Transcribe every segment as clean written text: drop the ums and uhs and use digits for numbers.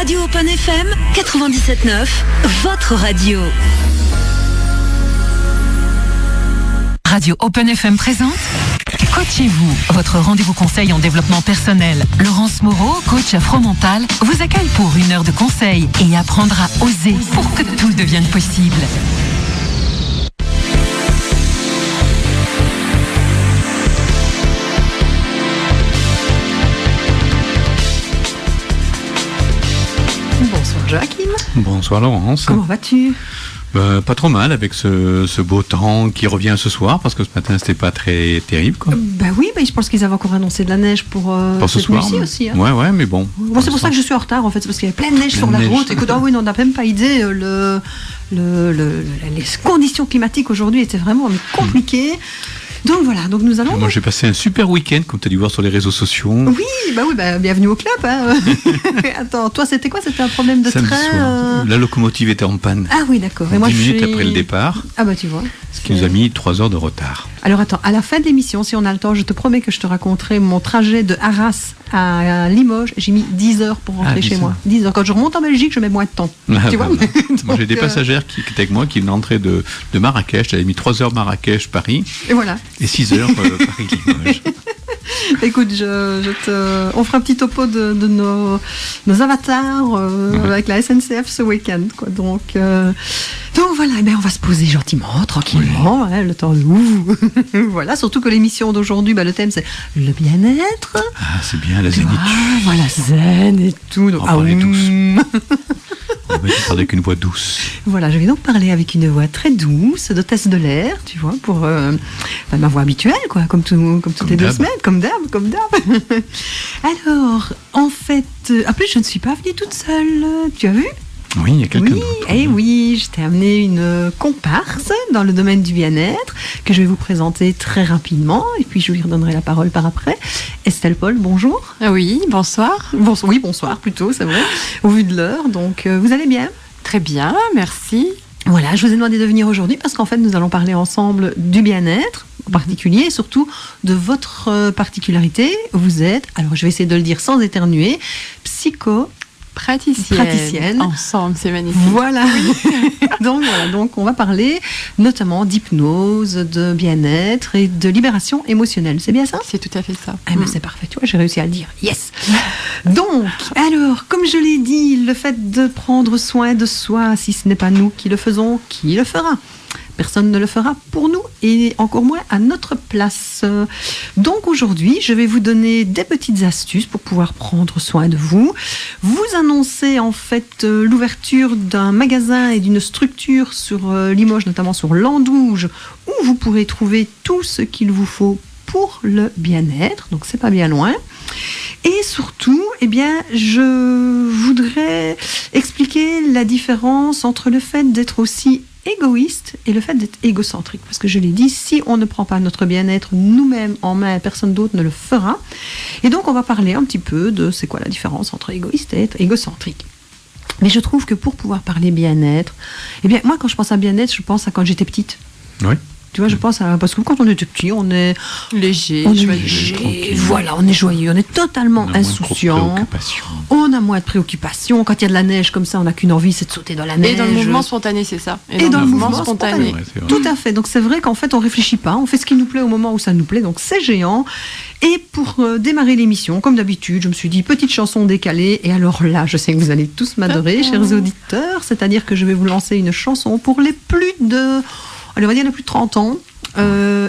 Radio Open FM 97.9, votre radio. Radio Open FM présente Coachez-vous, votre rendez-vous conseil en développement personnel. Laurence Moreau, coach afro-mental, vous accueille pour 1 heure de conseil et apprendra à oser pour que tout devienne possible. Bonsoir Joachim. Bonsoir Laurence. Comment vas-tu ? Pas trop mal avec ce beau temps qui revient ce soir parce que ce matin c'était pas très terrible quoi. Oui, je pense qu'ils avaient encore annoncé de la neige pour ce soir aussi. Hein. Ouais, mais bon. Bon, c'est pour ça que je suis en retard en fait, c'est parce qu'il y avait plein de neige sur la route. Écoute, on n'a même pas idée. Les conditions climatiques aujourd'hui étaient vraiment compliquées. Donc voilà, donc nous allons. Moi j'ai passé un super week-end comme tu as dû voir sur les réseaux sociaux. Oui, bienvenue au club. Hein. Attends, toi c'était quoi ? C'était un problème de Samedi train soir. La locomotive était en panne. Ah oui, d'accord. Et moi 10 minutes après le départ. Ah bah tu vois. Ce qui nous a mis 3 heures de retard. Alors attends, à la fin de l'émission, si on a le temps, je te promets que je te raconterai mon trajet de Arras à Limoges. J'ai mis 10 heures pour rentrer chez moi. 10 heures. Quand je remonte en Belgique, je mets moins de temps. Tu vois. Moi j'ai des passagères qui étaient avec moi qui venaient d'entrer de Marrakech. J'avais mis 3 heures Marrakech, Paris. Et voilà. Et 6 heures Paris-Limoges. Écoute, on fera un petit topo de nos avatars avec la SNCF ce week-end. Quoi. Donc voilà, on va se poser gentiment, tranquillement, hein, le temps nous. Voilà, surtout que l'émission d'aujourd'hui, le thème c'est le bien-être. Ah, c'est bien, la zénitude. Voilà, zen et tout. Donc, on va parler douce. On va parler avec une voix douce. Voilà, je vais donc parler avec une voix très douce, d'hôtesse de l'air, tu vois, pour ma voix habituelle, quoi, comme toutes les 2 semaines, comme d'hab. Alors, en fait, en plus, je ne suis pas venue toute seule, tu as vu ? Oui, il y a quelqu'un d'autre. Oui, je t'ai amené une comparse dans le domaine du bien-être que je vais vous présenter très rapidement et puis je lui redonnerai la parole par après. Estelle Paul, bonjour. Oui, bonsoir. Bonsoir plutôt, c'est vrai, au vu de l'heure. Donc, vous allez bien ? Très bien, merci. Voilà, je vous ai demandé de venir aujourd'hui parce qu'en fait, nous allons parler ensemble du bien-être en particulier et surtout de votre particularité. Vous êtes, alors je vais essayer de le dire sans éternuer, praticienne. Ensemble, c'est magnifique. Voilà. Donc on va parler notamment d'hypnose, de bien-être et de libération émotionnelle. C'est bien ça ? C'est tout à fait ça. Ah, mais c'est parfait, tu vois, j'ai réussi à le dire. Yes. Donc, alors, comme je l'ai dit, le fait de prendre soin de soi, si ce n'est pas nous qui le faisons, qui le fera ? Personne ne le fera pour nous et encore moins à notre place. Donc aujourd'hui, je vais vous donner des petites astuces pour pouvoir prendre soin de vous. Vous annoncer en fait l'ouverture d'un magasin et d'une structure sur Limoges, notamment sur Landouge, où vous pourrez trouver tout ce qu'il vous faut pour le bien-être. Donc c'est pas bien loin. Et surtout, je voudrais expliquer la différence entre le fait d'être aussi égoïste et le fait d'être égocentrique. Parce que je l'ai dit, si on ne prend pas notre bien-être nous-mêmes en main, personne d'autre ne le fera. Et donc, on va parler un petit peu de c'est quoi la différence entre égoïste et être égocentrique. Mais je trouve que pour pouvoir parler bien-être, moi, quand je pense à bien-être, je pense à quand j'étais petite. Oui. Tu vois, je pense à... Parce que quand on était petit, on est... Léger, voilà, on est joyeux, on est totalement insouciant. On a moins de préoccupations. Quand il y a de la neige comme ça, on n'a qu'une envie, c'est de sauter dans la neige. Et dans le mouvement spontané, c'est ça. Et dans le mouvement spontané. Ouais, tout à fait. Donc c'est vrai qu'en fait, on réfléchit pas. On fait ce qui nous plaît au moment où ça nous plaît. Donc c'est géant. Et pour démarrer l'émission, comme d'habitude, je me suis dit, petite chanson décalée. Et alors là, je sais que vous allez tous m'adorer, chers auditeurs. C'est-à-dire que je vais vous lancer une chanson pour les plus de... Allez, on va dire les plus de 30 ans.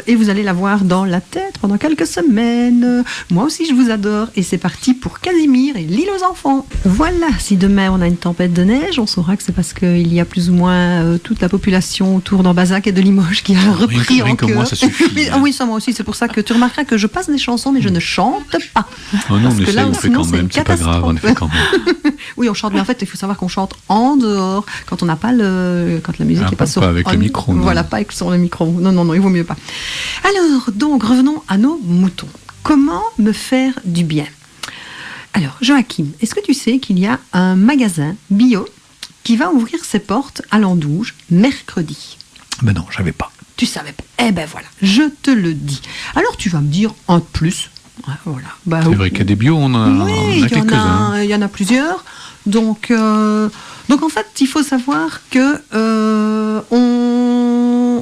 Et vous allez la voir dans la tête pendant quelques semaines. Moi aussi, je vous adore. Et c'est parti pour Casimir et l'île aux enfants. Voilà, si demain on a une tempête de neige, on saura que c'est parce qu'il y a plus ou moins toute la population autour d'Ambazac et de Limoges qui a repris en chœur. Moi, ça suffit. Oui, ça moi aussi. C'est pour ça que tu remarqueras que je passe des chansons, mais je ne chante pas. Oh non, mais on fait quand même. C'est pas grave, on fait quand même. Oui, on chante, mais en fait, il faut savoir qu'on chante en dehors quand on n'a pas quand la musique n'est pas sur. Pas avec le micro. Voilà, pas avec sur le micro. Non, il vaut mieux pas. Alors, donc, revenons à nos moutons. Comment me faire du bien ? Alors, Joachim, est-ce que tu sais qu'il y a un magasin bio qui va ouvrir ses portes à Landouge mercredi ? Ben non, je savais pas. Tu savais pas ? Eh ben voilà, je te le dis. Alors, tu vas me dire un de plus. Voilà. C'est vrai qu'il y a des bio, on a oui, quelques-uns. Il y en a plusieurs. Donc en fait, il faut savoir que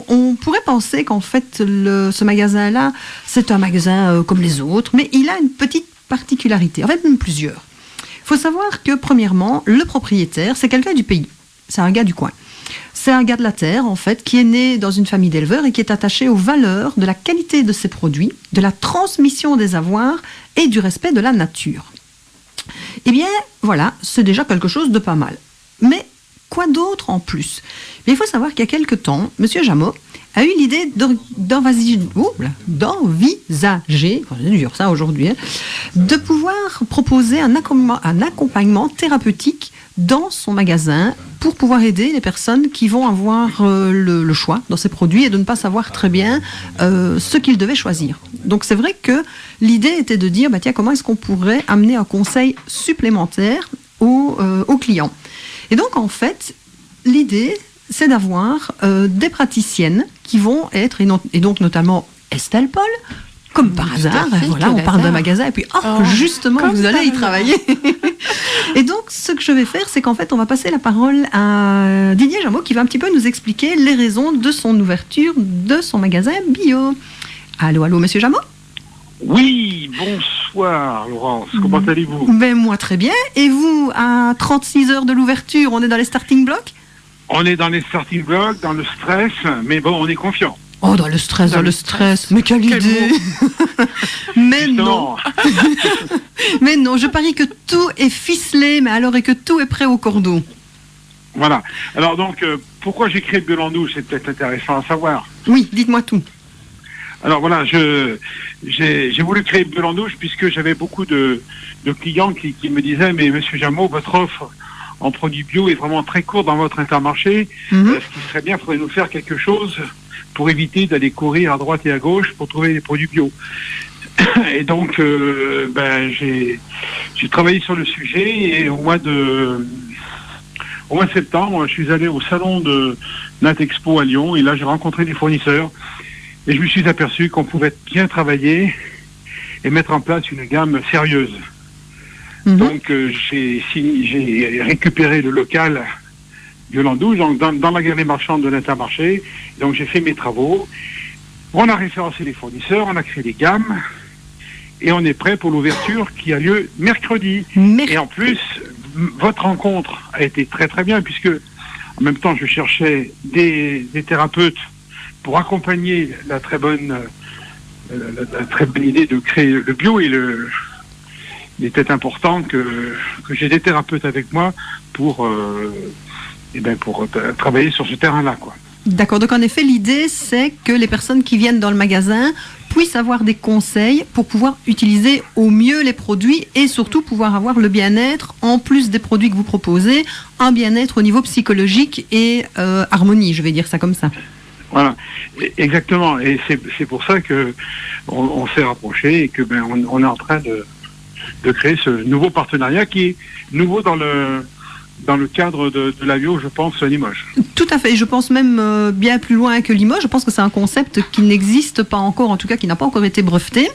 on pourrait penser qu'en fait, ce magasin-là, c'est un magasin comme les autres, mais il a une petite particularité, en fait même plusieurs. Il faut savoir que premièrement, le propriétaire, c'est quelqu'un du pays, c'est un gars du coin. C'est un gars de la terre, en fait, qui est né dans une famille d'éleveurs et qui est attaché aux valeurs de la qualité de ses produits, de la transmission des avoirs et du respect de la nature. Eh bien, voilà, c'est déjà quelque chose de pas mal. Mais quoi d'autre en plus ? Mais il faut savoir qu'il y a quelque temps, M. Jameau a eu l'idée d'envisager, c'est dur ça aujourd'hui, de pouvoir proposer un accompagnement thérapeutique dans son magasin pour pouvoir aider les personnes qui vont avoir le choix dans ces produits et de ne pas savoir très bien ce qu'ils devaient choisir. Donc c'est vrai que l'idée était de dire, tiens, comment est-ce qu'on pourrait amener un conseil supplémentaire aux clients ? Et donc en fait, l'idée, c'est d'avoir des praticiennes qui vont être, et donc notamment Estelle Paul, comme par hasard, voilà, on parle d'un magasin et puis justement vous allez y travailler. Et donc ce que je vais faire, c'est qu'en fait on va passer la parole à Didier Jameau qui va un petit peu nous expliquer les raisons de son ouverture de son magasin bio. Allô, monsieur Jameau ? Oui, bonsoir Laurence, comment allez-vous ? Ben moi très bien, et vous, à 36 heures de l'ouverture, on est dans les starting blocks ? On est dans les starting blocks, dans le stress, mais bon, on est confiant. Oh, dans le stress. Mais quelle idée. Mais non. Mais non, je parie que tout est ficelé, mais alors et que tout est prêt au cordeau. Voilà. Alors donc, pourquoi j'ai créé Biolandouche, c'est peut-être intéressant à savoir. Oui, dites-moi tout. Alors voilà, j'ai voulu créer Biolandouche puisque j'avais beaucoup de clients qui me disaient, mais monsieur Jameau, votre offre en produits bio est vraiment très courte dans votre Intermarché. Ce qui serait bien, il faudrait nous faire quelque chose pour éviter d'aller courir à droite et à gauche pour trouver des produits bio. Et donc, j'ai travaillé sur le sujet et au mois de septembre, je suis allé au salon de Natexpo à Lyon et là, j'ai rencontré des fournisseurs et je me suis aperçu qu'on pouvait bien travailler et mettre en place une gamme sérieuse. Donc, j'ai récupéré le local Biolandouche, donc dans la galerie marchande de l'Intermarché. Donc, j'ai fait mes travaux. On a référencé les fournisseurs, on a créé les gammes et on est prêt pour l'ouverture qui a lieu mercredi. Et en plus, votre rencontre a été très très bien puisque en même temps, je cherchais des thérapeutes pour accompagner la très bonne idée de créer le bio et il était important que j'ai des thérapeutes avec moi pour travailler sur ce terrain-là, quoi. D'accord, donc en effet, l'idée, c'est que les personnes qui viennent dans le magasin puissent avoir des conseils pour pouvoir utiliser au mieux les produits et surtout pouvoir avoir le bien-être, en plus des produits que vous proposez, un bien-être au niveau psychologique et harmonie, je vais dire ça comme ça. Voilà, exactement, et c'est pour ça que on s'est rapproché et que on est en train de créer ce nouveau partenariat qui est nouveau dans le cadre de la bio, je pense, à Limoges. Tout à fait, et je pense même bien plus loin que Limoges. Je pense que c'est un concept qui n'existe pas encore, en tout cas qui n'a pas encore été breveté.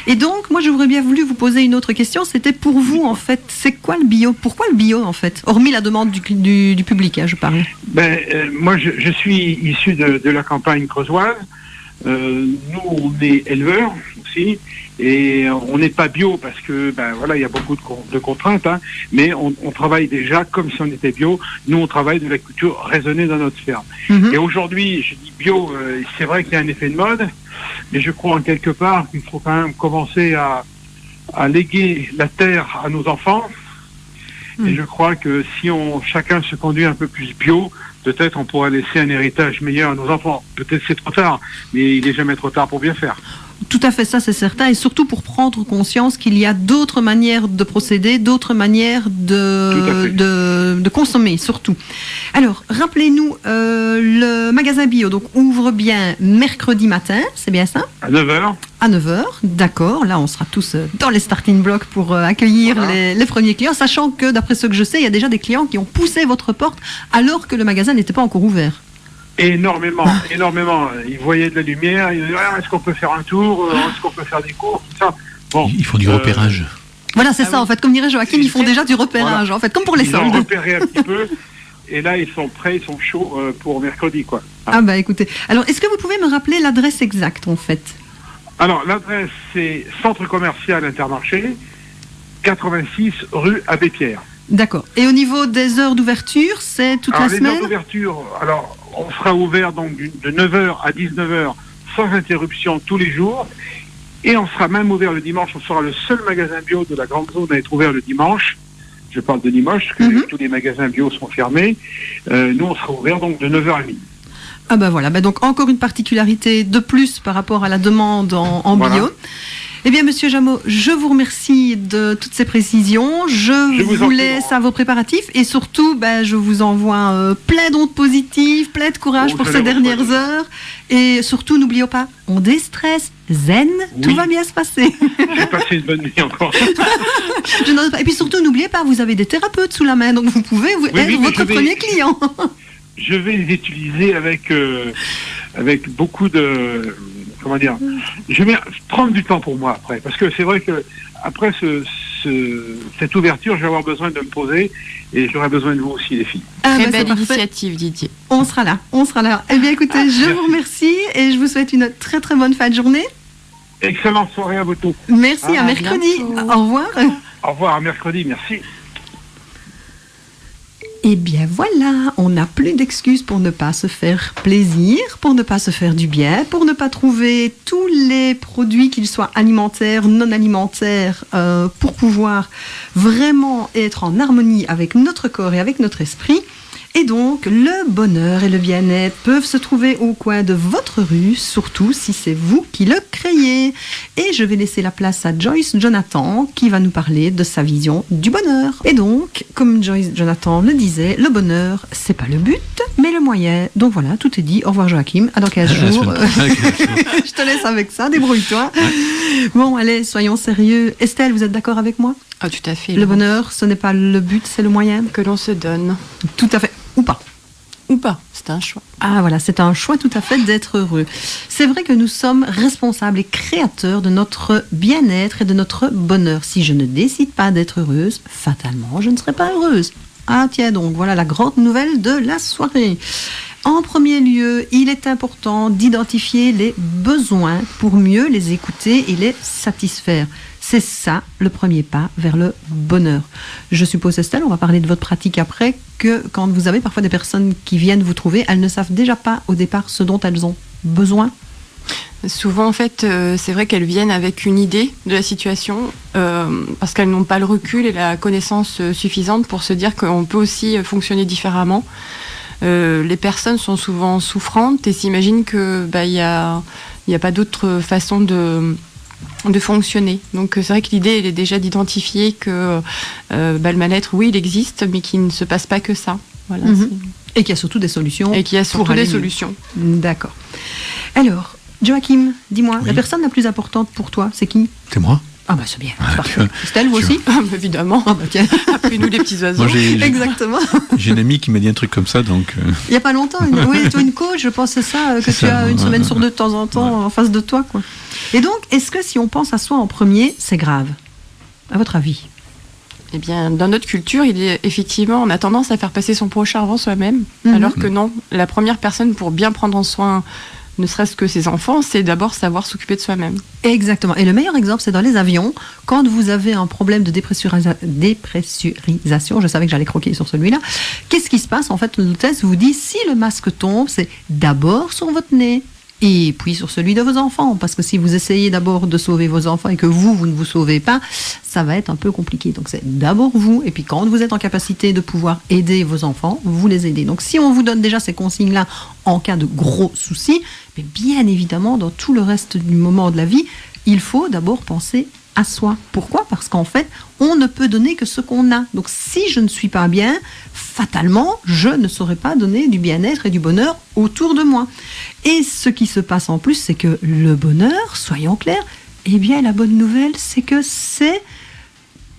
Et donc, moi, j'aurais bien voulu vous poser une autre question. C'était pour vous, en fait, c'est quoi le bio ? Pourquoi le bio, en fait ? Hormis la demande du public, je parle. Moi, je suis issu de la campagne creusoise. Nous, on est éleveurs aussi. Et on n'est pas bio parce que il y a beaucoup de contraintes, mais on travaille déjà comme si on était bio. Nous, on travaille de la culture raisonnée dans notre ferme. Et aujourd'hui, je dis bio, c'est vrai qu'il y a un effet de mode, mais je crois en quelque part qu'il faut quand même commencer à léguer la terre à nos enfants. Et je crois que si chacun se conduit un peu plus bio, peut-être on pourra laisser un héritage meilleur à nos enfants. Peut-être c'est trop tard, mais il n'est jamais trop tard pour bien faire. Tout à fait, ça c'est certain, et surtout pour prendre conscience qu'il y a d'autres manières de procéder, d'autres manières de consommer, surtout. Alors, rappelez-nous, le magasin bio donc ouvre bien mercredi matin, c'est bien ça ? À 9h. À 9h, d'accord. Là, on sera tous dans les starting blocks pour accueillir les premiers clients, sachant que, d'après ce que je sais, il y a déjà des clients qui ont poussé votre porte alors que le magasin n'était pas encore ouvert. Énormément. Ils voyaient de la lumière, ils disaient est-ce qu'on peut faire un tour, est-ce qu'on peut faire des cours, tout ça. Bon, ils font du repérage. Voilà, c'est Ah ça, oui. en fait. Comme dirait Joachim, ils font déjà du repérage, Voilà. en fait, comme pour les Ils ont soldes. repéré un petit peu. Et là, ils sont prêts, ils sont chauds pour mercredi, quoi. Ah bah écoutez. Alors, est-ce que vous pouvez me rappeler l'adresse exacte, en fait? Alors, l'adresse, c'est Centre commercial Intermarché, 86 rue Abbé Pierre. D'accord. Et au niveau des heures d'ouverture, c'est toute Alors, la les semaine? heures d'ouverture, alors, on sera ouvert donc de 9h à 19h sans interruption tous les jours. Et on sera même ouvert le dimanche. On sera le seul magasin bio de la grande zone à être ouvert le dimanche. Je parle de Limoges, parce que tous les magasins bio sont fermés. Nous, on sera ouvert donc de 9h à midi. Ah bah voilà, bah donc encore une particularité de plus par rapport à la demande en Voilà. bio. Eh bien, Monsieur Jameau, je vous remercie de toutes ces précisions. Je vous en vous prie, laisse Laurent. à vos préparatifs et surtout, ben, je vous envoie plein d'ondes positives, plein de courage Oh, pour vous ces allez dernières reconnaître. heures. Et surtout, n'oublions pas, on déstresse, zen, tout Oui. va bien se passer. J'ai passé une bonne nuit encore. Je n'en doute pas. Et puis surtout, n'oubliez pas, vous avez des thérapeutes sous la main, donc vous pouvez être mais votre je vais- premier client. Je vais les utiliser avec beaucoup de... Comment dire? Je vais prendre du temps pour moi après. Parce que c'est vrai que après cette ouverture, je vais avoir besoin de me poser et j'aurai besoin de vous aussi, les filles. Ah, Très bah, c'est belle parfait. initiative, Didier. On sera là, on sera là. Eh bien, écoutez, je merci. vous remercie et je vous souhaite une très très bonne fin de journée. Excellente soirée à vous tous. Merci, à À mercredi. bientôt. Au revoir. Au revoir, à mercredi. Merci. Eh bien voilà, on n'a plus d'excuses pour ne pas se faire plaisir, pour ne pas se faire du bien, pour ne pas trouver tous les produits, qu'ils soient alimentaires, non alimentaires, pour pouvoir vraiment être en harmonie avec notre corps et avec notre esprit. Et donc, le bonheur et le bien-être peuvent se trouver au coin de votre rue, surtout si c'est vous qui le créez. Et je vais laisser la place à Joyce Jonathan, qui va nous parler de sa vision du bonheur. Et donc, comme Joyce Jonathan le disait, le bonheur, c'est pas le but, mais le moyen. Donc voilà, tout est dit. Au revoir Joachim, à dans 15 La jours. semaine prochaine. Je te laisse avec ça, débrouille-toi. Bon, allez, soyons sérieux. Estelle, vous êtes d'accord avec moi? Ah, tout à fait. Le bonheur, ce n'est pas le but, c'est le moyen. que l'on se donne. Tout à fait. Ou pas. Ou pas, c'est un choix. Ah voilà, c'est un choix tout à fait d'être heureux. C'est vrai que nous sommes responsables et créateurs de notre bien-être et de notre bonheur. Si je ne décide pas d'être heureuse, fatalement, je ne serai pas heureuse. Ah tiens donc, voilà la grande nouvelle de la soirée. En premier lieu, il est important d'identifier les besoins pour mieux les écouter et les satisfaire. C'est ça le premier pas vers le bonheur. Je suppose, Estelle, on va parler de votre pratique après, que quand vous avez parfois des personnes qui viennent vous trouver, elles ne savent déjà pas au départ ce dont elles ont besoin. Souvent, en fait, c'est vrai qu'elles viennent avec une idée de la situation parce qu'elles n'ont pas le recul et la connaissance suffisante pour se dire qu'on peut aussi fonctionner différemment. Les personnes sont souvent souffrantes et s'imaginent que y a pas d'autre façon de fonctionner. Donc c'est vrai que l'idée elle est déjà d'identifier que le mal-être, oui, il existe, mais qu'il ne se passe pas que ça. Voilà, Et qu'il y a surtout des solutions. et qu'il y a surtout aller des mieux. solutions. D'accord. Alors, Joachim, dis-moi, Oui. la personne la plus importante pour toi, c'est qui? C'est moi. Ah bah c'est bien, c'est Ah, parfait. tu vois. Estelle, vous Tu aussi? Évidemment. Ah bah tiens, Après nous, les petits oiseaux. Moi, j'ai exactement. une amie qui m'a dit un truc comme ça, donc Il n'y a pas longtemps, oui, toi une coach, je pense que c'est ça, que C'est tu ça, as une ouais, semaine ouais, sur deux de temps en temps ouais. en face de toi, quoi. Et donc, est-ce que si on pense à soi en premier, c'est grave? À votre avis? Eh bien, dans notre culture, il est effectivement, on a tendance à faire passer son prochain avant soi-même, Mhm. alors que non. La première personne pour bien prendre en soin, ne serait-ce que ses enfants, c'est d'abord savoir s'occuper de soi-même. Exactement. Et le meilleur exemple, c'est dans les avions. Quand vous avez un problème de dépressurisation, je savais que j'allais croquer sur celui-là, qu'est-ce qui se passe? En fait, l'hôtesse vous dit, si le masque tombe, c'est d'abord sur votre nez. Et puis sur celui de vos enfants, parce que si vous essayez d'abord de sauver vos enfants et que vous ne vous sauvez pas, ça va être un peu compliqué. Donc c'est d'abord vous, et puis quand vous êtes en capacité de pouvoir aider vos enfants, vous les aidez. Donc si on vous donne déjà ces consignes-là en cas de gros soucis, mais bien évidemment, dans tout le reste du moment de la vie, il faut d'abord penser à soi. Pourquoi? Parce qu'en fait, on ne peut donner que ce qu'on a. Donc si je ne suis pas bien, fatalement, je ne saurais pas donner du bien-être et du bonheur autour de moi. Et ce qui se passe en plus, c'est que le bonheur, soyons clairs, eh bien la bonne nouvelle, c'est que c'est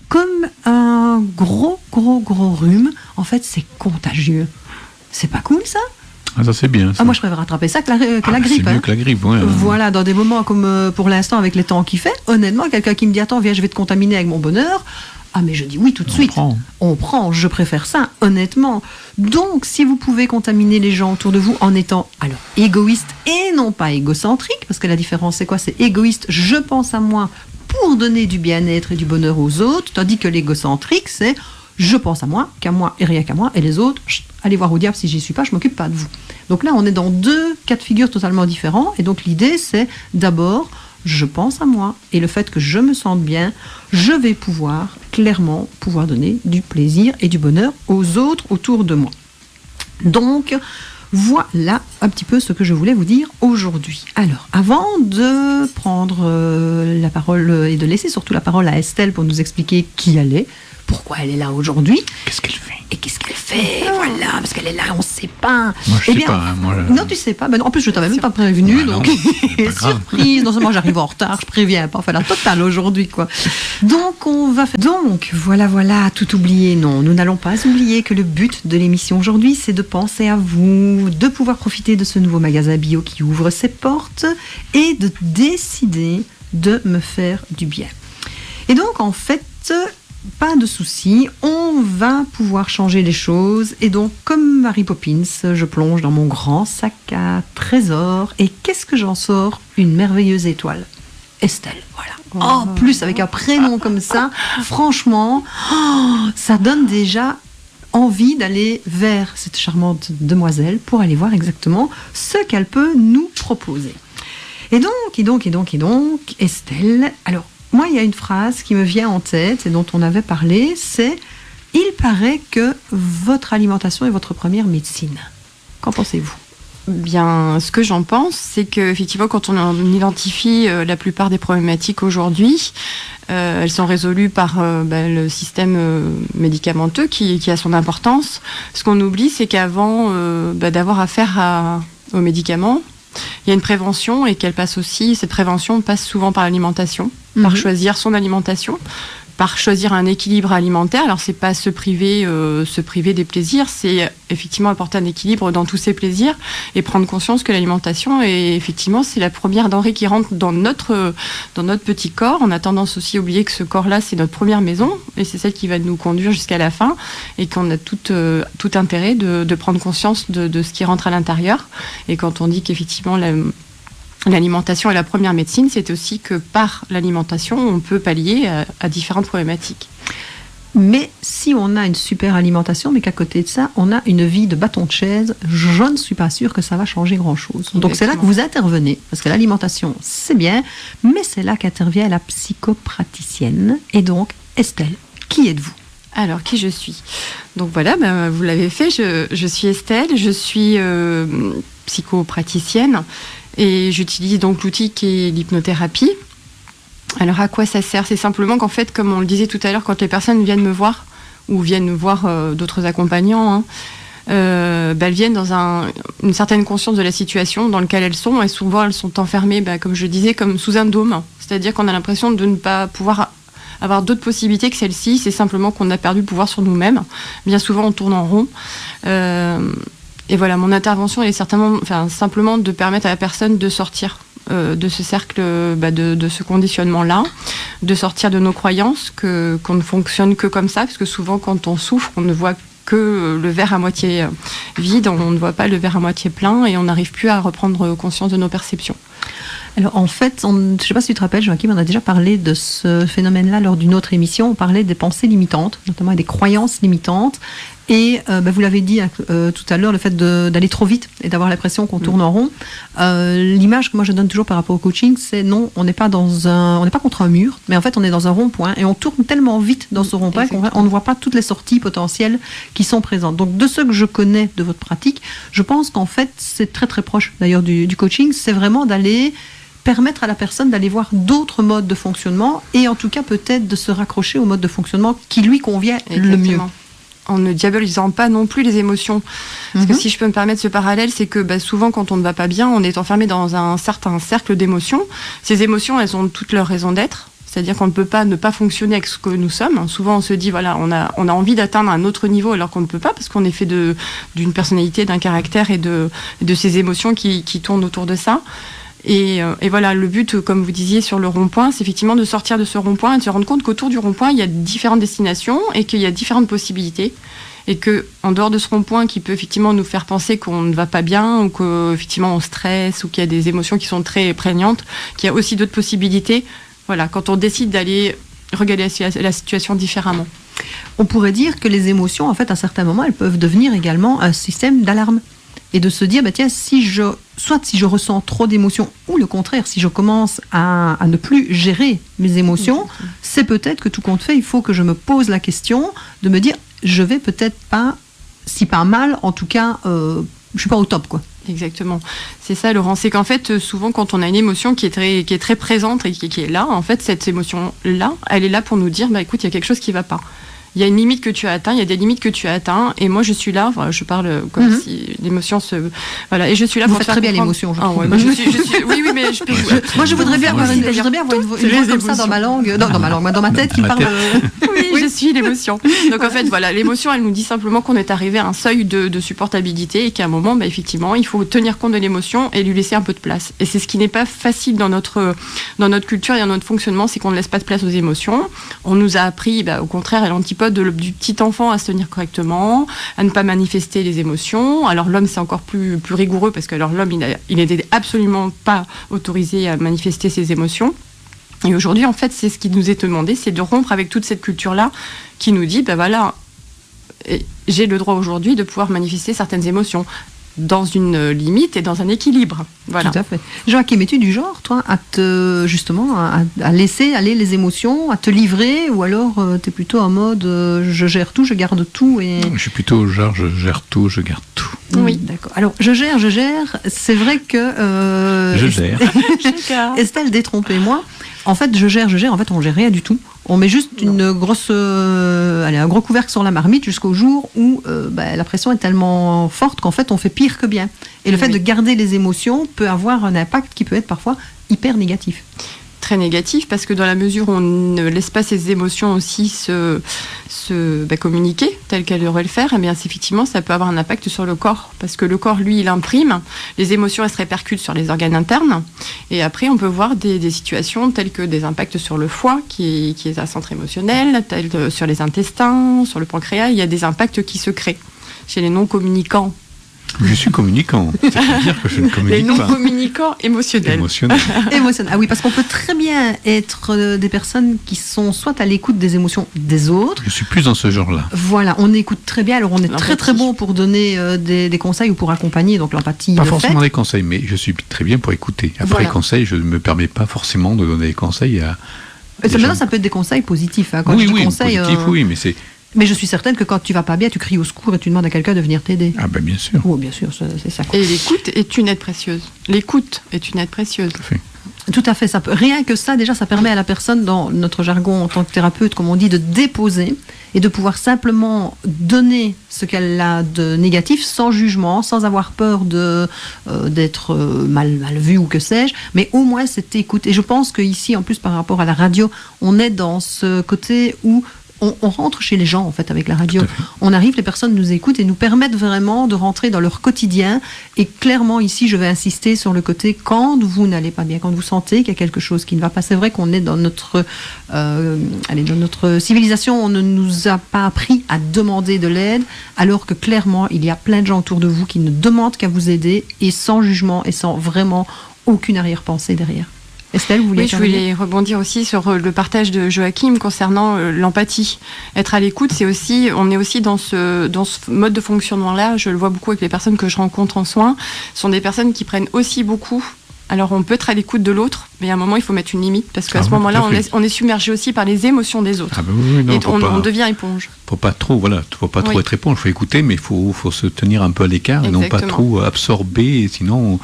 comme un gros rhume. En fait, c'est contagieux. C'est pas cool ça? Ah, ça c'est bien. Ça. Ah, moi je préfère rattraper ça que la grippe. C'est mieux que la grippe, ouais. Voilà, dans des moments comme pour l'instant avec les temps qu'il fait, honnêtement, quelqu'un qui me dit attends, viens, je vais te contaminer avec mon bonheur. Ah, mais je dis oui tout de suite. On prend, je préfère ça, honnêtement. Donc, si vous pouvez contaminer les gens autour de vous en étant alors égoïste et non pas égocentrique, parce que la différence c'est quoi? C'est égoïste, je pense à moi pour donner du bien-être et du bonheur aux autres, tandis que l'égocentrique c'est je pense à moi, qu'à moi et rien qu'à moi, et les autres, allez voir au diable si j'y suis pas, je m'occupe pas de vous. Donc là, on est dans deux cas de figure totalement différents, et donc l'idée, c'est d'abord, je pense à moi, et le fait que je me sente bien, je vais clairement pouvoir donner du plaisir et du bonheur aux autres autour de moi. Donc, voilà un petit peu ce que je voulais vous dire aujourd'hui. Alors, avant de prendre la parole et de laisser surtout la parole à Estelle pour nous expliquer qui elle est, pourquoi elle est là aujourd'hui. Qu'est-ce qu'elle fait? Et qu'est-ce qu'elle fait? Voilà, parce qu'elle est là, on ne sait pas. Moi, je sais pas. Hein, Non, tu sais pas. Ben non, en plus, je t'avais même pas prévenu, bah, donc surprise. Non seulement j'arrive en retard, je préviens pas. Enfin, la totale aujourd'hui, quoi. Donc, on va faire. Donc, voilà, tout oublié. Non, nous n'allons pas oublier que le but de l'émission aujourd'hui, c'est de penser à vous, de pouvoir profiter de ce nouveau magasin bio qui ouvre ses portes et de décider de me faire du bien. Et donc, en fait, pas de souci, on va pouvoir changer les choses. Et donc, comme Mary Poppins, je plonge dans mon grand sac à trésors. Et qu'est-ce que j'en sors? Une merveilleuse étoile. Estelle, voilà. En plus, avec un prénom comme ça, franchement, ça donne déjà envie d'aller vers cette charmante demoiselle pour aller voir exactement ce qu'elle peut nous proposer. Et donc, Estelle, alors, moi, il y a une phrase qui me vient en tête et dont on avait parlé, c'est « Il paraît que votre alimentation est votre première médecine ». Qu'en pensez-vous? Bien, ce que j'en pense, c'est qu'effectivement, quand on identifie la plupart des problématiques aujourd'hui, elles sont résolues par le système médicamenteux qui a son importance. Ce qu'on oublie, c'est qu'avant d'avoir affaire aux médicaments, il y a une prévention et cette prévention passe souvent par l'alimentation, par choisir son alimentation, par choisir un équilibre alimentaire. Alors, c'est pas se priver des plaisirs, c'est effectivement apporter un équilibre dans tous ces plaisirs et prendre conscience que l'alimentation, effectivement, c'est la première denrée qui rentre dans notre petit corps. On a tendance aussi à oublier que ce corps-là, c'est notre première maison et c'est celle qui va nous conduire jusqu'à la fin et qu'on a tout intérêt de prendre conscience de ce qui rentre à l'intérieur. Et quand on dit qu'effectivement, l'alimentation est la première médecine, c'est aussi que par l'alimentation, on peut pallier à différentes problématiques. Mais si on a une super alimentation, mais qu'à côté de ça, on a une vie de bâton de chaise, je ne suis pas sûre que ça va changer grand-chose. Donc c'est là que vous intervenez, parce que l'alimentation, c'est bien, mais c'est là qu'intervient la psychopraticienne. Et donc, Estelle, qui êtes-vous? Alors, qui je suis? Donc voilà, vous l'avez fait, je suis Estelle, je suis psychopraticienne. Et j'utilise donc l'outil qui est l'hypnothérapie. Alors à quoi ça sert? C'est simplement qu'en fait, comme on le disait tout à l'heure, quand les personnes viennent me voir, ou viennent voir d'autres accompagnants, elles viennent dans une certaine conscience de la situation dans laquelle elles sont, et souvent elles sont enfermées, comme je disais, comme sous un dôme. C'est-à-dire qu'on a l'impression de ne pas pouvoir avoir d'autres possibilités que celle-ci, c'est simplement qu'on a perdu le pouvoir sur nous-mêmes. Bien souvent on tourne en rond. Et voilà, mon intervention est simplement de permettre à la personne de sortir de ce cercle, de ce conditionnement-là, de sortir de nos croyances, qu'on ne fonctionne que comme ça, parce que souvent quand on souffre, on ne voit que le verre à moitié vide, on ne voit pas le verre à moitié plein et on n'arrive plus à reprendre conscience de nos perceptions. Alors en fait, je ne sais pas si tu te rappelles, Joachim, on a déjà parlé de ce phénomène-là lors d'une autre émission. On parlait des pensées limitantes, notamment des croyances limitantes. Et vous l'avez dit tout à l'heure, le fait d'aller trop vite et d'avoir l'impression qu'on tourne en rond. L'image que moi je donne toujours par rapport au coaching, c'est non, on n'est pas contre un mur, mais en fait on est dans un rond-point et on tourne tellement vite dans ce rond-point qu'on ne voit pas toutes les sorties potentielles qui sont présentes. Donc de ce que je connais de votre pratique, je pense qu'en fait c'est très très proche d'ailleurs du coaching. C'est vraiment d'aller permettre à la personne d'aller voir d'autres modes de fonctionnement et en tout cas peut-être de se raccrocher au mode de fonctionnement qui lui convient le mieux. En ne diabolisant pas non plus les émotions. Parce que si je peux me permettre ce parallèle, c'est que souvent quand on ne va pas bien, on est enfermé dans un certain cercle d'émotions. Ces émotions, elles ont toutes leur raison d'être. C'est-à-dire qu'on ne peut pas ne pas fonctionner avec ce que nous sommes. Souvent, on se dit, voilà, on a envie d'atteindre un autre niveau alors qu'on ne peut pas, parce qu'on est fait d'une personnalité, d'un caractère et de ces émotions qui tournent autour de ça. Et voilà, le but, comme vous disiez sur le rond-point, c'est effectivement de sortir de ce rond-point et de se rendre compte qu'autour du rond-point, il y a différentes destinations et qu'il y a différentes possibilités. Et qu'en dehors de ce rond-point qui peut effectivement nous faire penser qu'on ne va pas bien ou qu'effectivement on stresse ou qu'il y a des émotions qui sont très prégnantes, qu'il y a aussi d'autres possibilités. Voilà, quand on décide d'aller regarder la situation différemment. On pourrait dire que les émotions, en fait, à certains moments, elles peuvent devenir également un système d'alarme. Et de se dire, tiens, si je ressens trop d'émotions, ou le contraire, si je commence à ne plus gérer mes émotions, c'est peut-être que tout compte fait, il faut que je me pose la question de me dire, je vais peut-être pas, si pas mal, en tout cas, je suis pas au top, quoi. Exactement. C'est ça, Laurent. C'est qu'en fait, souvent, quand on a une émotion qui est très présente et qui est là, en fait, cette émotion-là, elle est là pour nous dire, écoute, il y a quelque chose qui va pas. Il y a une limite que tu as atteint, il y a des limites que tu as atteint, et moi je suis là, je parle comme si l'émotion voilà, et je suis là pour te faire très bien comprendre. l'émotion, je trouve. ouais, oui, mais je peux. Moi je voudrais bien avoir une voix comme ça dans ma langue, dans ma tête qui parle. Oui, je suis l'émotion. Donc en fait, voilà, l'émotion, elle nous dit simplement qu'on est arrivé à un seuil de supportabilité et qu'à un moment, effectivement, il faut tenir compte de l'émotion et lui laisser un peu de place. Et c'est ce qui n'est pas facile dans notre culture et dans notre fonctionnement, c'est qu'on ne laisse pas de place aux émotions. On nous a appris, au contraire, à l'antipode du petit enfant à se tenir correctement, à ne pas manifester les émotions. Alors l'homme, c'est encore plus rigoureux parce que l'homme, il n'était absolument pas autorisé à manifester ses émotions. Et aujourd'hui, en fait, c'est ce qui nous est demandé, c'est de rompre avec toute cette culture-là qui nous dit, voilà, j'ai le droit aujourd'hui de pouvoir manifester certaines émotions dans une limite et dans un équilibre. Voilà. Tout à fait. Joachim, es-tu du genre, toi, à laisser aller les émotions, à te livrer, ou alors tu es plutôt en mode je gère tout, je garde tout Je suis plutôt genre je gère tout, je garde tout. Oui, d'accord. Alors, je gère, c'est vrai que... je gère. Estelle, détrompez-moi. En fait, je gère, en fait, on gère rien du tout. On met juste un gros couvercle sur la marmite jusqu'au jour où la pression est tellement forte qu'en fait, on fait pire que bien. Et le fait de garder les émotions peut avoir un impact qui peut être parfois hyper négatif. Très négatif, parce que dans la mesure où on ne laisse pas ces émotions aussi se communiquer telles qu'elles devraient le faire, effectivement, ça peut avoir un impact sur le corps, parce que le corps, lui, il imprime, les émotions, elles se répercutent sur les organes internes, et après, on peut voir des situations telles que des impacts sur le foie, qui est un centre émotionnel, sur les intestins, sur le pancréas, il y a des impacts qui se créent. Chez les non-communicants, je suis communicant, c'est-à-dire que je ne communique pas. Les non-communicants émotionnels. Ah oui, parce qu'on peut très bien être des personnes qui sont soit à l'écoute des émotions des autres. Je suis plus dans ce genre-là. Voilà, on écoute très bien, alors on est très très bon pour donner des conseils ou pour accompagner, donc l'empathie. Pas forcément des conseils, mais je suis très bien pour écouter. Après les conseils, je ne me permets pas forcément de donner des conseils à... Maintenant, ça peut être des conseils positifs. Quand je dis conseils, oui, mais c'est... Mais je suis certaine que quand tu vas pas bien, tu cries au secours et tu demandes à quelqu'un de venir t'aider. Ah bien sûr. Oui, bien sûr, c'est ça. Et l'écoute est une aide précieuse. L'écoute est une aide précieuse. Tout à fait. Rien que ça, déjà, ça permet à la personne, dans notre jargon en tant que thérapeute, comme on dit, de déposer et de pouvoir simplement donner ce qu'elle a de négatif, sans jugement, sans avoir peur d'être mal vu ou que sais-je, mais au moins cette écoute. Et je pense qu'ici, en plus, par rapport à la radio, on est dans ce côté où on rentre chez les gens, en fait, avec la radio. On arrive, les personnes nous écoutent et nous permettent vraiment de rentrer dans leur quotidien. Et clairement, ici, je vais insister sur le côté quand vous n'allez pas bien, quand vous sentez qu'il y a quelque chose qui ne va pas. C'est vrai qu'on est dans notre civilisation, on ne nous a pas appris à demander de l'aide, alors que clairement, il y a plein de gens autour de vous qui ne demandent qu'à vous aider, et sans jugement et sans vraiment aucune arrière-pensée derrière. Estelle, vous vouliez je voulais rebondir aussi sur le partage de Joachim concernant l'empathie. Être à l'écoute, on est aussi dans ce mode de fonctionnement-là. Je le vois beaucoup avec les personnes que je rencontre en soins. Ce sont des personnes qui prennent aussi beaucoup. Alors, on peut être à l'écoute de l'autre, mais à un moment, il faut mettre une limite, parce qu'à ce moment-là, on est submergé aussi par les émotions des autres. On devient éponge. Faut pas trop être éponge. Il faut écouter, mais il faut se tenir un peu à l'écart. Exactement. Et non pas trop absorber, sinon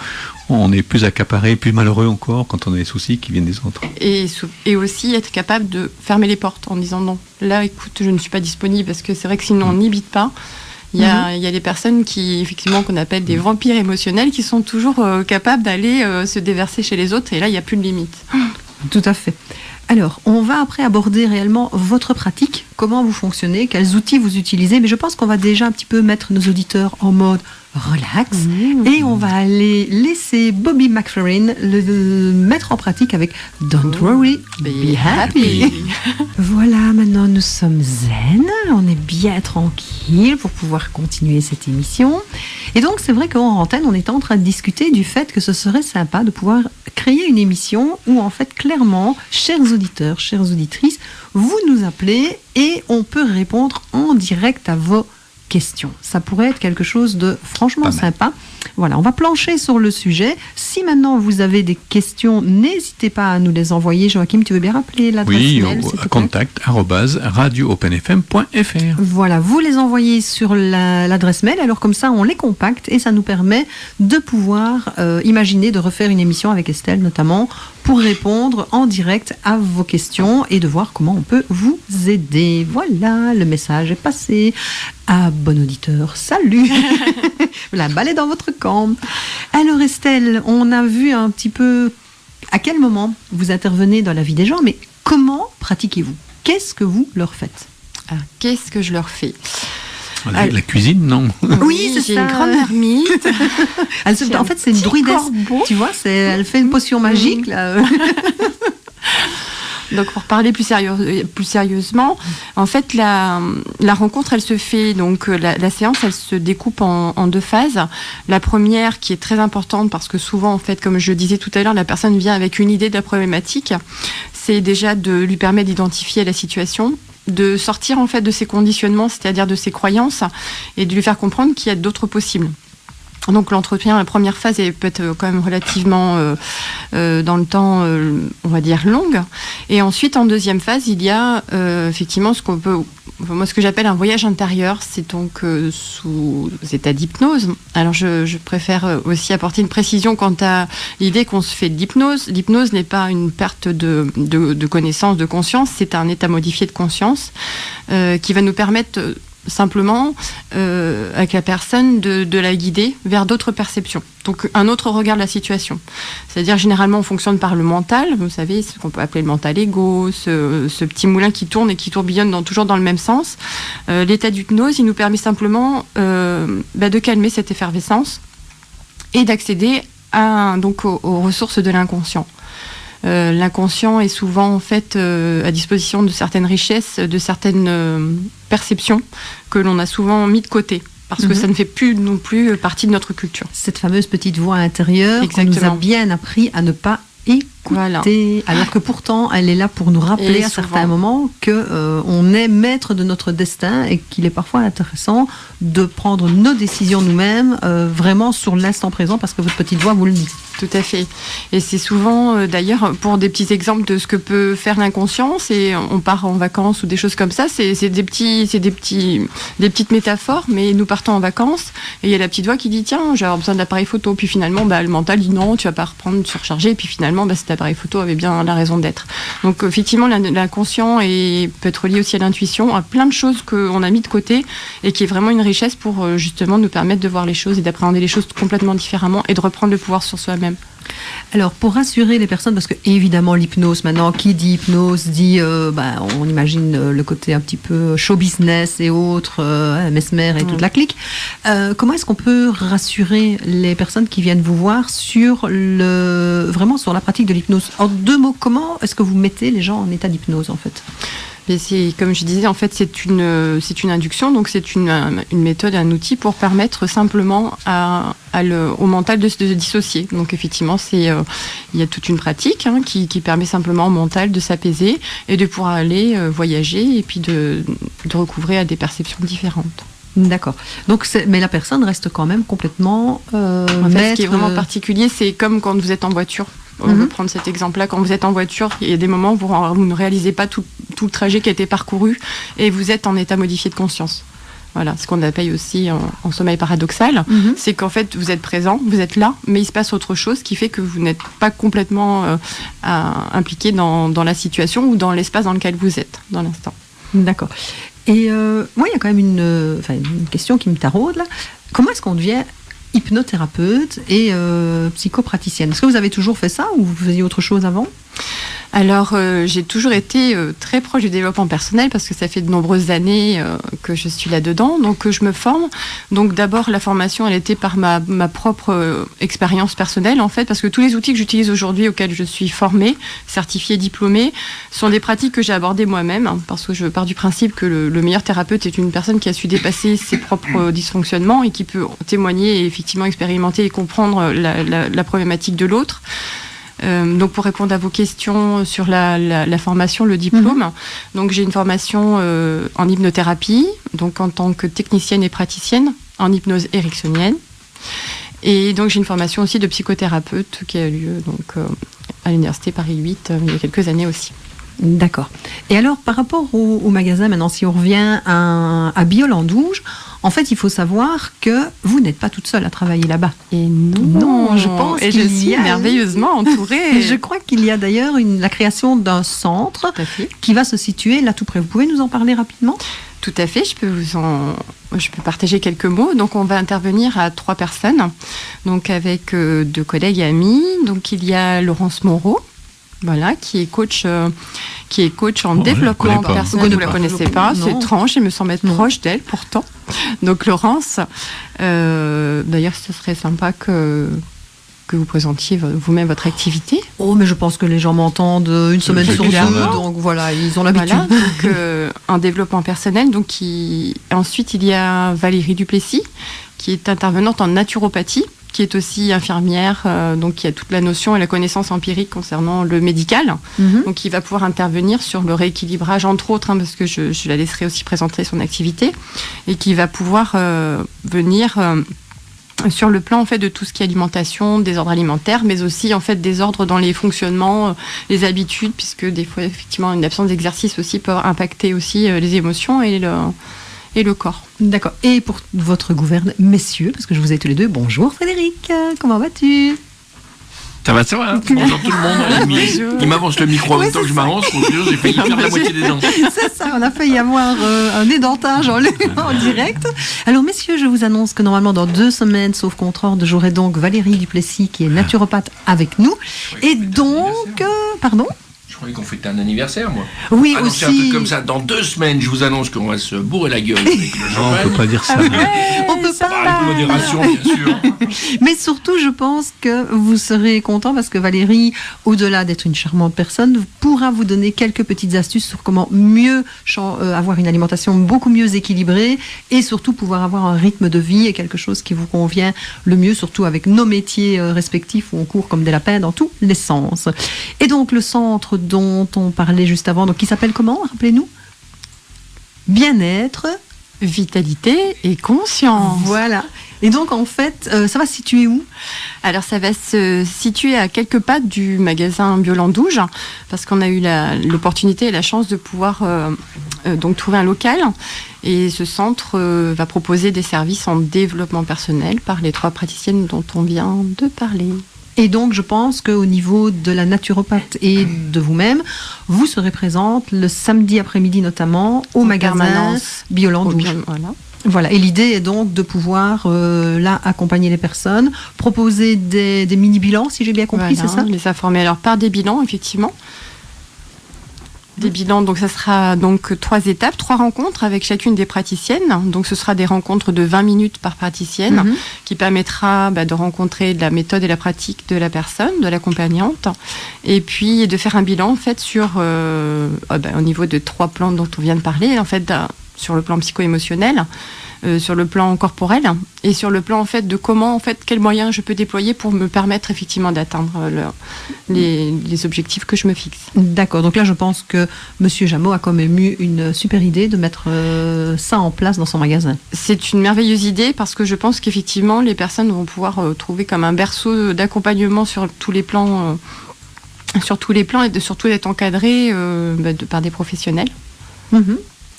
on est plus accaparé, plus malheureux encore quand on a des soucis qui viennent des autres. Et aussi être capable de fermer les portes en disant non. Là, écoute, je ne suis pas disponible, parce que c'est vrai que sinon on n'y bite pas. Il y a des personnes qu'on appelle des vampires émotionnels, qui sont toujours capables d'aller se déverser chez les autres, et là, il n'y a plus de limite. Tout à fait. Alors, on va après aborder réellement votre pratique, comment vous fonctionnez, quels outils vous utilisez, mais je pense qu'on va déjà un petit peu mettre nos auditeurs en mode relax et on va aller laisser Bobby McFerrin le mettre en pratique avec Don't Worry, Be Happy. Voilà, maintenant nous sommes zen, on est bien tranquille pour pouvoir continuer cette émission. Et donc c'est vrai qu'en antenne, on était en train de discuter du fait que ce serait sympa de pouvoir créer une émission où en fait clairement, chers auditeurs, chères auditrices, vous nous appelez et on peut répondre en direct à vos questions. Ça pourrait être quelque chose de franchement sympa. Voilà, on va plancher sur le sujet. Si maintenant vous avez des questions, n'hésitez pas à nous les envoyer. Joachim, tu veux bien rappeler l'adresse mail, s'il te plaît ? contact@radioopenfm.fr. Voilà, vous les envoyez sur l'adresse mail, alors comme ça on les compacte et ça nous permet de pouvoir imaginer de refaire une émission avec Estelle notamment pour répondre en direct à vos questions et de voir comment on peut vous aider. Voilà, le message est passé. Ah, bon auditeur, salut. La balle est dans votre camp. Alors Estelle, on a vu un petit peu à quel moment vous intervenez dans la vie des gens, mais comment pratiquez-vous ? Qu'est-ce que vous leur faites ? Alors, qu'est-ce que je leur fais ? La cuisine, non ? Oui, c'est j'ai ça. une grande marmite. En fait, c'est une druidesse. Tu vois, elle fait une potion magique, là. Donc, pour parler plus sérieusement, en fait, la rencontre, elle se fait, donc la séance, elle se découpe en deux phases. La première, qui est très importante, parce que souvent, en fait, comme je le disais tout à l'heure, la personne vient avec une idée de la problématique. C'est déjà de lui permettre d'identifier la situation, de sortir, en fait, de ses conditionnements, c'est-à-dire de ses croyances, et de lui faire comprendre qu'il y a d'autres possibles. Donc l'entretien, la première phase, elle peut être quand même relativement dans le temps, on va dire, longue. Et ensuite, en deuxième phase, il y a effectivement ce que j'appelle un voyage intérieur. C'est donc sous état d'hypnose. Alors je préfère aussi apporter une précision quant à l'idée qu'on se fait de l'hypnose. L'hypnose n'est pas une perte de connaissance, de conscience. C'est un état modifié de conscience qui va nous permettre simplement avec la personne de la guider vers d'autres perceptions, donc un autre regard de la situation. C'est-à-dire généralement on fonctionne par le mental, vous savez, ce qu'on peut appeler le mental égo, ce petit moulin qui tourne et qui tourbillonne toujours dans le même sens. L'état d'hypnose, il nous permet simplement de calmer cette effervescence et d'accéder donc aux ressources de l'inconscient. L'inconscient est souvent en fait à disposition de certaines richesses, de certaines perceptions que l'on a souvent mis de côté parce que ça ne fait plus non plus partie de notre culture. Cette fameuse petite voix intérieure qu'on nous a bien appris à ne pas écouter, voilà. Alors que pourtant elle est là pour nous rappeler à certains moments que on est maître de notre destin et qu'il est parfois intéressant de prendre nos décisions nous-mêmes vraiment sur l'instant présent, parce que votre petite voix vous le dit. Tout à fait. Et c'est souvent, d'ailleurs, pour des petits exemples de ce que peut faire l'inconscient, c'est on part en vacances ou des choses comme ça, c'est des petites métaphores, mais nous partons en vacances et il y a la petite voix qui dit tiens, j'ai besoin d'appareil photo, puis finalement le mental dit non, tu vas pas reprendre, surcharger, et puis finalement cet appareil photo avait bien la raison d'être. Donc effectivement, l'inconscient peut être lié aussi à l'intuition, à plein de choses qu'on a mis de côté et qui est vraiment une richesse pour justement nous permettre de voir les choses et d'appréhender les choses complètement différemment et de reprendre le pouvoir sur soi-même. Alors, pour rassurer les personnes, parce que évidemment l'hypnose, maintenant, qui dit hypnose dit, on imagine le côté un petit peu show business et autres, Mesmer et toute la clique. Comment est-ce qu'on peut rassurer les personnes qui viennent vous voir vraiment sur la pratique de l'hypnose ? En deux mots, comment est-ce que vous mettez les gens en état d'hypnose en fait ? Et comme je disais, en fait, c'est une induction, donc c'est une méthode, un outil pour permettre simplement au mental de se dissocier. Donc effectivement, il y a toute une pratique qui permet simplement au mental de s'apaiser et de pouvoir aller voyager et puis de recouvrer à des perceptions différentes. D'accord. Donc, mais la personne reste quand même complètement en fait, ce qui est vraiment particulier, c'est comme quand vous êtes en voiture. On veut prendre cet exemple-là. Quand vous êtes en voiture, il y a des moments où vous ne réalisez pas tout le trajet qui a été parcouru et vous êtes en état modifié de conscience. Voilà, ce qu'on appelle aussi en sommeil paradoxal, c'est qu'en fait, vous êtes présent, vous êtes là, mais il se passe autre chose qui fait que vous n'êtes pas complètement impliqué dans la situation ou dans l'espace dans lequel vous êtes, dans l'instant. D'accord. Et moi, il y a quand même une question qui me taraude, là. Comment est-ce qu'on devient hypnothérapeute et psychopraticienne ? Est-ce que vous avez toujours fait ça ou vous faisiez autre chose avant ? Alors, j'ai toujours été très proche du développement personnel parce que ça fait de nombreuses années que je suis là-dedans. Donc, je me forme. Donc, d'abord, la formation, elle était par ma propre expérience personnelle, en fait, parce que tous les outils que j'utilise aujourd'hui, auxquels je suis formée, certifiée, diplômée, sont des pratiques que j'ai abordées moi-même, hein, parce que je pars du principe que le meilleur thérapeute est une personne qui a su dépasser ses propres dysfonctionnements et qui peut témoigner et effectivement expérimenter et comprendre la problématique de l'autre. Donc pour répondre à vos questions sur la formation, le diplôme, donc j'ai une formation en hypnothérapie, donc en tant que technicienne et praticienne en hypnose ericksonienne, et donc j'ai une formation aussi de psychothérapeute qui a lieu donc à l'université Paris 8 il y a quelques années aussi. D'accord. Et alors, par rapport au magasin, maintenant, si on revient à Biol-en-Douge, en fait, il faut savoir que vous n'êtes pas toute seule à travailler là-bas. Et non, je pense et je suis merveilleusement entourée. Je crois qu'il y a d'ailleurs la création d'un centre qui va se situer là tout près. Vous pouvez nous en parler rapidement ? Tout à fait, je peux partager quelques mots. Donc, on va intervenir à 3 personnes, donc avec 2 collègues et amis. Donc, il y a Laurence Moreau, voilà, qui est coach en développement personnel. Vous ne la connaissez pas, c'est étrange, il me semble être proche d'elle pourtant. Donc Laurence, d'ailleurs ce serait sympa que vous présentiez vous-même votre activité. Oh, mais je pense que les gens m'entendent une semaine sur 2, donc voilà, ils ont l'habitude. Voilà, donc en développement personnel. Donc ensuite il y a Valérie Duplessis, qui est intervenante en naturopathie, qui est aussi infirmière, donc qui a toute la notion et la connaissance empirique concernant le médical, donc qui va pouvoir intervenir sur le rééquilibrage, entre autres, parce que je la laisserai aussi présenter son activité, et qui va pouvoir venir sur le plan en fait de tout ce qui est alimentation, désordre alimentaire, mais aussi en fait désordre dans les fonctionnements, les habitudes, puisque des fois effectivement une absence d'exercice aussi peut impacter aussi les émotions et le corps. D'accord. Et pour votre gouverne, messieurs, parce que je vous ai tous les deux, bonjour Frédéric, comment vas-tu ? Ça va. Bonjour tout le monde. Il m'avance le micro en même temps que je m'avance. J'ai failli perdre la moitié des dents. C'est ça, on a failli avoir un édentage en direct. Alors messieurs, je vous annonce que normalement dans 2 semaines, sauf contre ordre, j'aurai donc Valérie Duplessis qui est naturopathe avec nous. Et donc, pardon ? Je croyais qu'on fêtait un anniversaire, moi. Oui, aussi. Un truc comme ça. Dans 2 semaines, je vous annonce qu'on va se bourrer la gueule avec le champagne. Non, on peut pas dire ça. On peut pas. Avec modération, bien sûr. Mais surtout, je pense que vous serez content parce que Valérie, au-delà d'être une charmante personne, pourra vous donner quelques petites astuces sur comment mieux avoir une alimentation beaucoup mieux équilibrée et surtout pouvoir avoir un rythme de vie et quelque chose qui vous convient le mieux, surtout avec nos métiers respectifs où on court comme des lapins dans tous les sens. Et donc, le centre dont on parlait juste avant, donc qui s'appelle comment, rappelez-nous ? Bien-être, vitalité et conscience. Voilà. Et donc en fait, ça va se situer où ? Alors ça va se situer à quelques pas du magasin Biol-en-Douge, parce qu'on a eu l'opportunité et la chance de pouvoir donc trouver un local. Et ce centre va proposer des services en développement personnel par les 3 praticiennes dont on vient de parler. Et donc, je pense qu'au niveau de la naturopathe et de vous-même, vous serez présente le samedi après-midi notamment au magasin Biol-en-Douge. Voilà. Et l'idée est donc de pouvoir là accompagner les personnes, proposer des mini-bilans, si j'ai bien compris, c'est ça ? Les informer alors par des bilans, effectivement. Des bilans, donc ça sera donc 3 étapes, 3 rencontres avec chacune des praticiennes. Donc ce sera des rencontres de 20 minutes par praticienne qui permettra de rencontrer la méthode et la pratique de la personne, de l'accompagnante, et puis de faire un bilan en fait sur au niveau de 3 plans dont on vient de parler, en fait sur le plan psycho-émotionnel, sur le plan corporel et sur le plan en fait de comment en fait quels moyens je peux déployer pour me permettre effectivement d'atteindre les objectifs que je me fixe. D'accord, donc là je pense que Monsieur Jameau a quand même eu une super idée de mettre ça en place dans son magasin. C'est une merveilleuse idée parce que je pense qu'effectivement les personnes vont pouvoir trouver comme un berceau d'accompagnement sur tous les plans et surtout d'être encadrées par des professionnels.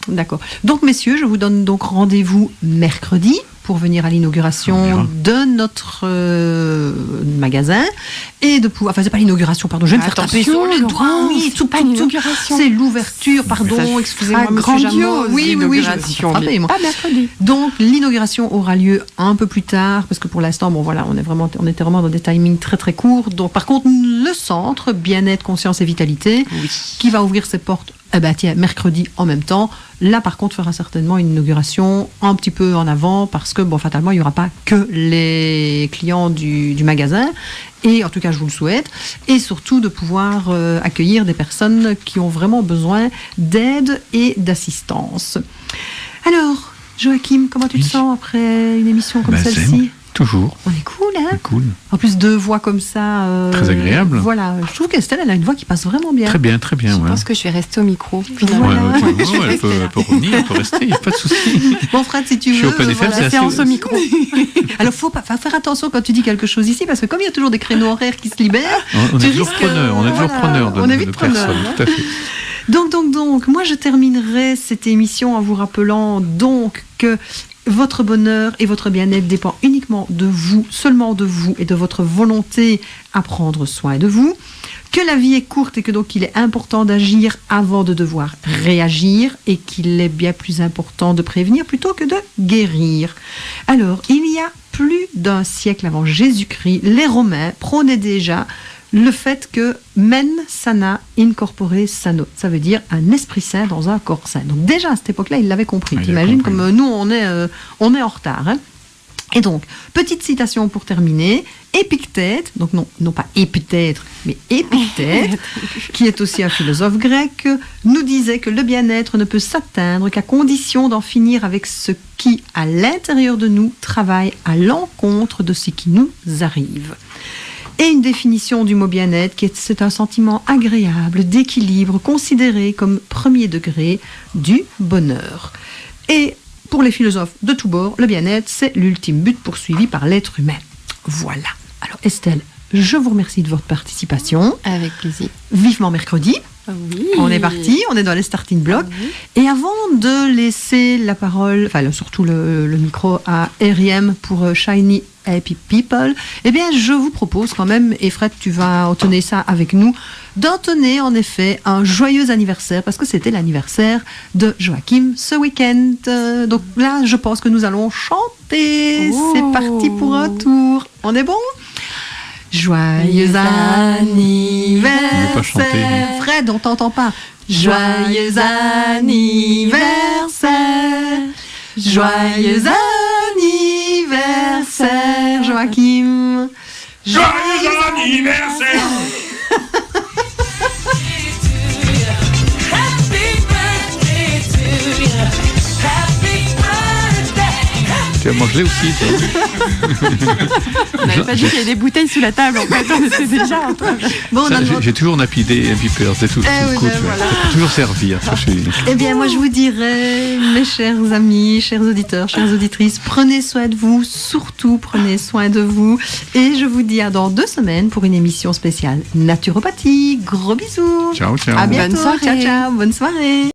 D'accord. Donc messieurs, je vous donne donc rendez-vous mercredi pour venir à l'inauguration de notre magasin et de pouvoir. Enfin, c'est pas l'inauguration, pardon, je vais me faire taper sur les doigts. Oui, c'est pas l'inauguration. C'est l'ouverture, pardon, excusez-moi, monsieur Jameau. Oui, je vais frapper, moi. Pas mercredi. Donc, l'inauguration aura lieu un peu plus tard, parce que pour l'instant, bon voilà, on était vraiment dans des timings très très courts. Donc, par contre, le centre Bien-être, Conscience et Vitalité, qui va ouvrir ses portes mercredi en même temps. Là, par contre, fera certainement une inauguration un petit peu en avant parce que, fatalement, il n'y aura pas que les clients du magasin. Et en tout cas, je vous le souhaite. Et surtout, de pouvoir accueillir des personnes qui ont vraiment besoin d'aide et d'assistance. Alors, Joachim, comment tu te sens après une émission comme celle-ci ? Toujours. On est cool, hein ? Cool. En plus, 2 voix comme ça. Très agréable. Voilà. Je trouve qu'Estelle, elle a une voix qui passe vraiment bien. Très bien, très bien. Je pense que je vais rester au micro. Voilà. Elle peut revenir, elle peut rester, il n'y a pas de souci. Bon, Fred, si tu veux. Je suis Open FM, c'est séance au micro. Alors, faut faire attention quand tu dis quelque chose ici, parce que comme il y a toujours des créneaux horaires qui se libèrent. On est toujours preneur de personnes, tout à fait. Donc, moi, je terminerai cette émission en vous rappelant donc que votre bonheur et votre bien-être dépend uniquement de vous, seulement de vous et de votre volonté à prendre soin de vous, que la vie est courte et que donc il est important d'agir avant de devoir réagir et qu'il est bien plus important de prévenir plutôt que de guérir. Alors, il y a plus d'un siècle avant Jésus-Christ, les Romains prônaient déjà le fait que men sana incorpore sano, ça veut dire un esprit sain dans un corps sain. Donc déjà à cette époque-là, ils l'avaient compris. T'imagines comme nous, on est en retard. Hein. Et donc, petite citation pour terminer. Épictète, donc non pas épithète, mais Épictète, qui est aussi un philosophe grec, nous disait que le bien-être ne peut s'atteindre qu'à condition d'en finir avec ce qui, à l'intérieur de nous, travaille à l'encontre de ce qui nous arrive. Et une définition du mot bien-être, c'est un sentiment agréable, d'équilibre, considéré comme premier degré du bonheur. Et pour les philosophes de tous bords, le bien-être, c'est l'ultime but poursuivi par l'être humain. Voilà. Alors Estelle, je vous remercie de votre participation. Avec plaisir. Vivement mercredi. Oui. On est parti, on est dans les starting blocks. Oui. Et avant de laisser la parole, enfin surtout le micro à R.E.M. pour Shiny Happy People, eh bien je vous propose quand même, et Fred tu vas entonner ça avec nous, d'entonner en effet un joyeux anniversaire, parce que c'était l'anniversaire de Joachim ce week-end. Donc là je pense que nous allons chanter. Oh. C'est parti pour un tour. On est bon ? Joyeux anniversaire. Fred, on t'entend pas. Joyeux anniversaire. Joyeux anniversaire, Joachim. Joyeux anniversaire. Tu as mangé aussi, toi. On n'avait pas dit qu'il y avait des bouteilles sous la table, en fait, on était déjà en train. Bon, j'ai toujours un happy peur, c'est tout. Voilà. Toujours servi. Eh bien, moi, je vous dirais, mes chers amis, chers auditeurs, chères auditrices, prenez soin de vous, surtout prenez soin de vous. Et je vous dis à dans 2 semaines pour une émission spéciale naturopathie. Gros bisous. Ciao, ciao. À bientôt. Bonne soirée. Ciao, ciao. Bonne soirée.